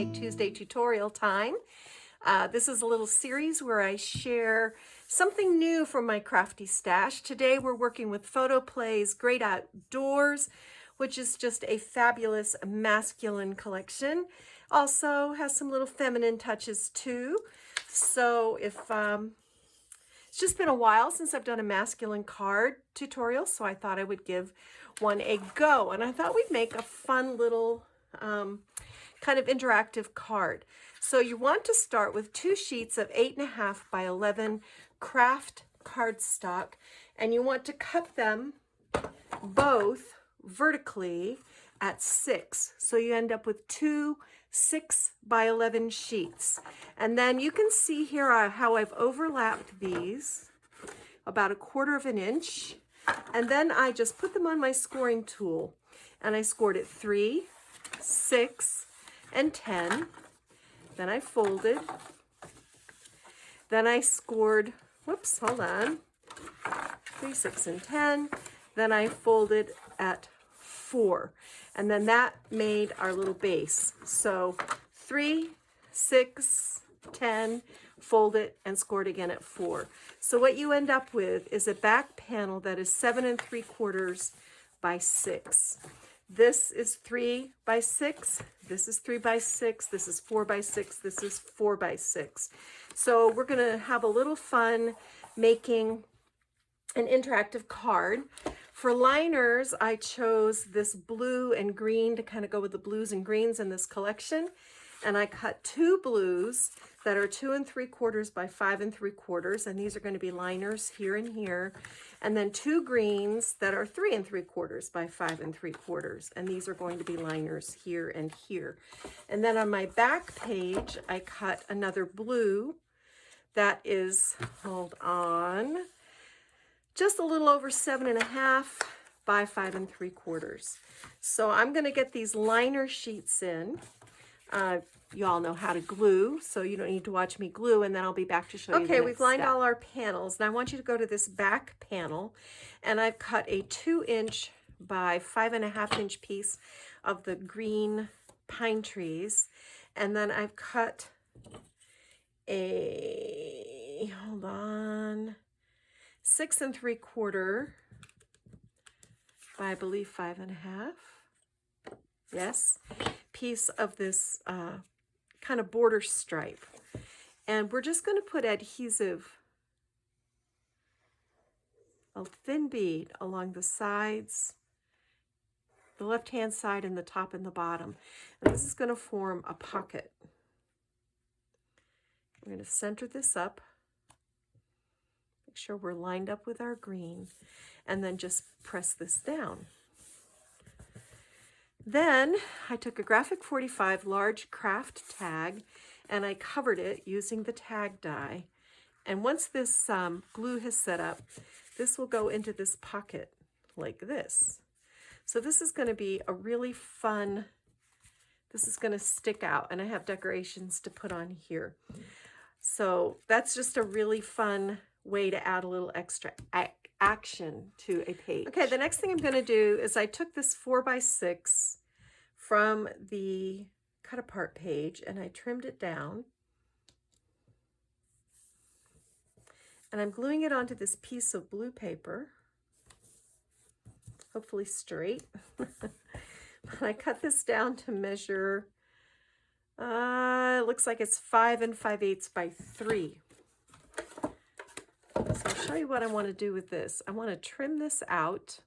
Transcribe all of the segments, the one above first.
Take Tuesday tutorial time. This is a little series where I share something new from my crafty stash. Today we're working with Photoplay's Great Outdoors, which is just a fabulous masculine collection. Also has some little feminine touches too. So if it's just been a while since I've done a masculine card tutorial, so I thought I would give one a go. And I thought we'd make a fun little kind of interactive card. So you want to start with 2 sheets of 8.5 by 11 craft cardstock, and you want to cut them both vertically at 6. So you end up with 2 6 by 11 sheets. And then you can see here how I've overlapped these about 1/4 inch. And then I just put them on my scoring tool and I scored it 3, 6, and 10. Then I folded. Then I scored, whoops, hold on, 3, 6, and 10. Then I folded at 4. And then that made our little base. So 3, 6, 10, fold it, and scored again at 4. So what you end up with is a back panel that is 7 3/4 by 6. This is 3 by 6. This is 3 by 6. This is 4 by 6. This is 4 by 6. So we're going to have a little fun making an interactive card. For liners, I chose this blue and green to kind of go with the blues and greens in this collection. And I cut 2 blues that are 2 3/4 by 5 3/4, and these are going to be liners here and here. And then 2 greens that are 3 3/4 by 5 3/4, and these are going to be liners here and here. And then on my back page, I cut another blue that is, hold on, just a little over 7.5 by 5 3/4. So I'm going to get these liner sheets in. You all know how to glue, so you don't need to watch me glue, and then I'll be back to show you. Okay, we've lined all our panels, and I want you to go to this back panel, and I've cut a 2 inch by 5.5 inch piece of the green pine trees, and then I've cut a, hold on, 6 3/4 by, I believe, 5.5. Yes, piece of this kind of border stripe. And we're just going to put adhesive, a thin bead along the sides, the left-hand side and the top and the bottom. And this is going to form a pocket. We're going to center this up. Make sure we're lined up with our green, and then just press this down. Then I took a graphic 45 large craft tag and I covered it using the tag die. And once this glue has set up, this will go into this pocket like this. So this is going to be a really fun, this is going to stick out, and I have decorations to put on here. So that's just a really fun way to add a little extra action to a page. Okay, the next thing I'm going to do is I took this 4 by 6 from the cut apart page and I trimmed it down. And I'm gluing it onto this piece of blue paper, hopefully straight. I cut this down to measure, it looks like it's 5 5/8 by 3. So I'll show you what I want to do with this. I want to trim this out.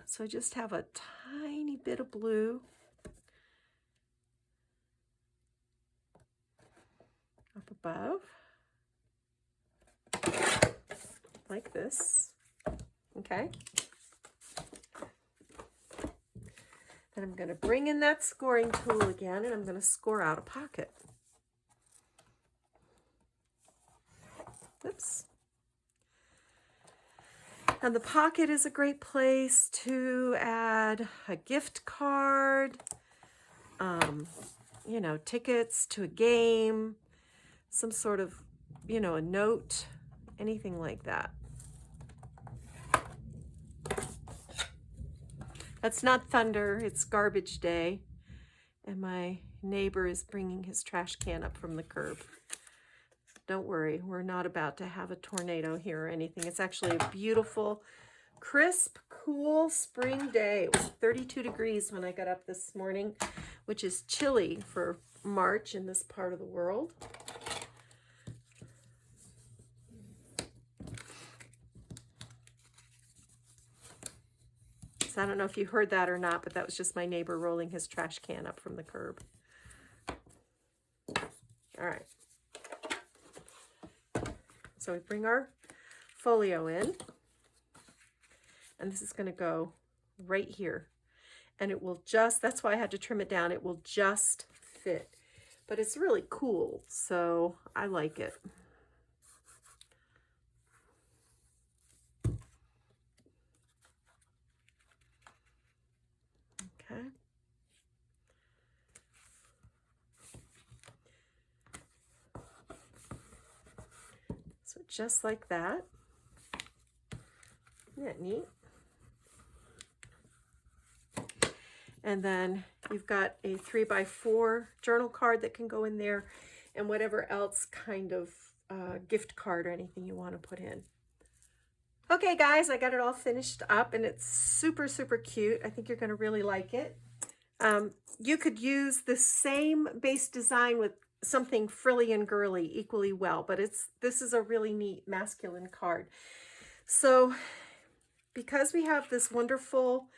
So I just have a tiny bit of blue up above, like this. Okay. Then I'm going to bring in that scoring tool again, and I'm going to score out a pocket. Oops. And the pocket is a great place to add a gift card, you know, tickets to a game, some sort of, you know, a note, anything like that. That's not thunder, it's garbage day. And my neighbor is bringing his trash can up from the curb. Don't worry, we're not about to have a tornado here or anything. It's actually a beautiful, crisp, cool spring day. It was 32 degrees when I got up this morning, which is chilly for March in this part of the world. So I don't know if you heard that or not, but that was just my neighbor rolling his trash can up from the curb. All right. So we bring our folio in, and this is going to go right here. And it will just, that's why I had to trim it down, it will just fit. But it's really cool, so I like it. Okay. So just like that. Isn't that neat? And then you've got a 3x4 journal card that can go in there, and whatever else kind of gift card or anything you want to put in. Okay guys, I got it all finished up, and it's super, super cute. I think you're going to really like it. You could use the same base design with something frilly and girly equally well, but this is a really neat masculine card. So because we have this wonderful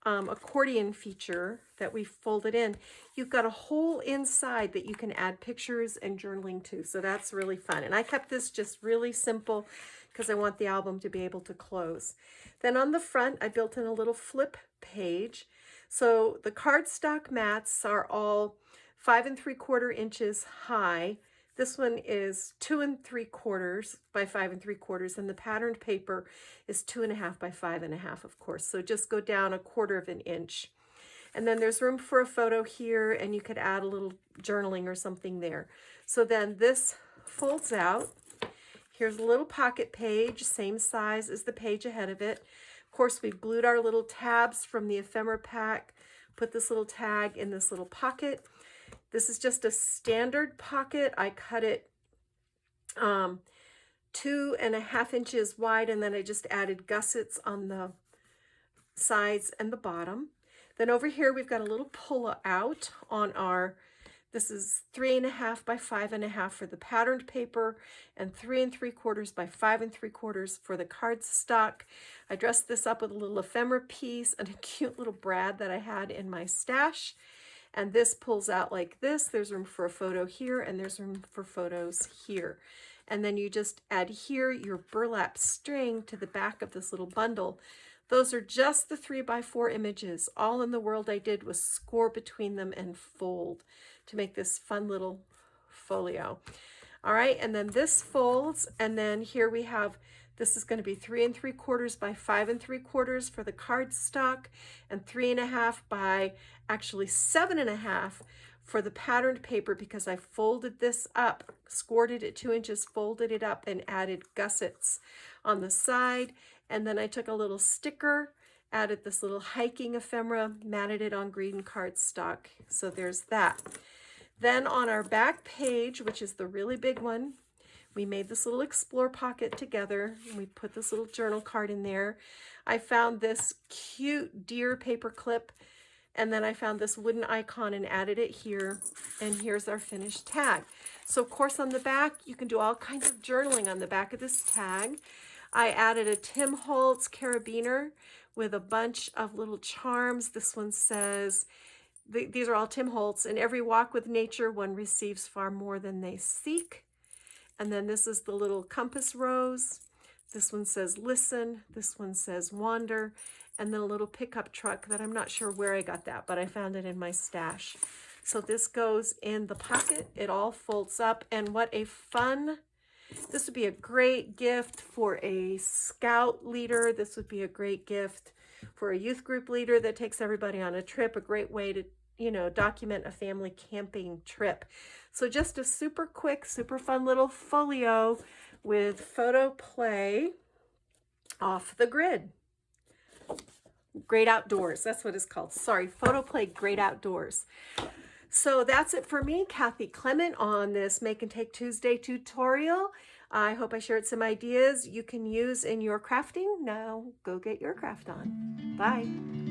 accordion feature that we folded in, you've got a hole inside that you can add pictures and journaling to. So that's really fun. And I kept this just really simple because I want the album to be able to close. Then on the front, I built in a little flip page. So the cardstock mats are all 5 3/4 inches high. This one is 2 3/4 by 5 3/4, and the patterned paper is 2.5 by 5.5, of course. So just go down 1/4 of an inch. And then there's room for a photo here, and you could add a little journaling or something there. So then this folds out. Here's a little pocket page, same size as the page ahead of it. Of course, we glued our little tabs from the ephemera pack, put this little tag in this little pocket. This is just a standard pocket. I cut it 2.5 inches wide, and then I just added gussets on the sides and the bottom. Then over here, we've got a little pull out on our, this is 3.5 by 5.5 for the patterned paper, and 3 3/4 by 5 3/4 for the cardstock. I dressed this up with a little ephemera piece and a cute little brad that I had in my stash. And this pulls out like this. There's room for a photo here, and there's room for photos here. And then you just adhere your burlap string to the back of this little bundle. Those are just the 3x4 images. All in the world I did was score between them and fold to make this fun little folio. All right, and then this folds, and then here we have, this is going to be 3 3/4 by 5 3/4 for the cardstock, and 3.5 by actually 7.5 for the patterned paper, because I folded this up, scored it at 2 inches, folded it up, and added gussets on the side. And then I took a little sticker, added this little hiking ephemera, matted it on green cardstock. So there's that. Then on our back page, which is the really big one, we made this little explore pocket together, and we put this little journal card in there. I found this cute deer paper clip, and then I found this wooden icon and added it here, and here's our finished tag. So of course on the back, you can do all kinds of journaling on the back of this tag. I added a Tim Holtz carabiner with a bunch of little charms. This one says, these are all Tim Holtz, in every walk with nature, one receives far more than they seek. And then this is the little compass rose. This one says listen. This one says wander. And then a little pickup truck that I'm not sure where I got that, but I found it in my stash. So this goes in the pocket. It all folds up. And what a fun, this would be a great gift for a scout leader. This would be a great gift for a youth group leader that takes everybody on a trip. A great way to, you know, document a family camping trip. So just a super quick, super fun little folio with Photoplay off the grid. Great Outdoors. That's what it's called. Sorry, Photoplay Great Outdoors. So that's it for me, Kathy Clement, on this Make and Take Tuesday tutorial. I hope I shared some ideas you can use in your crafting. Now go get your craft on. Bye.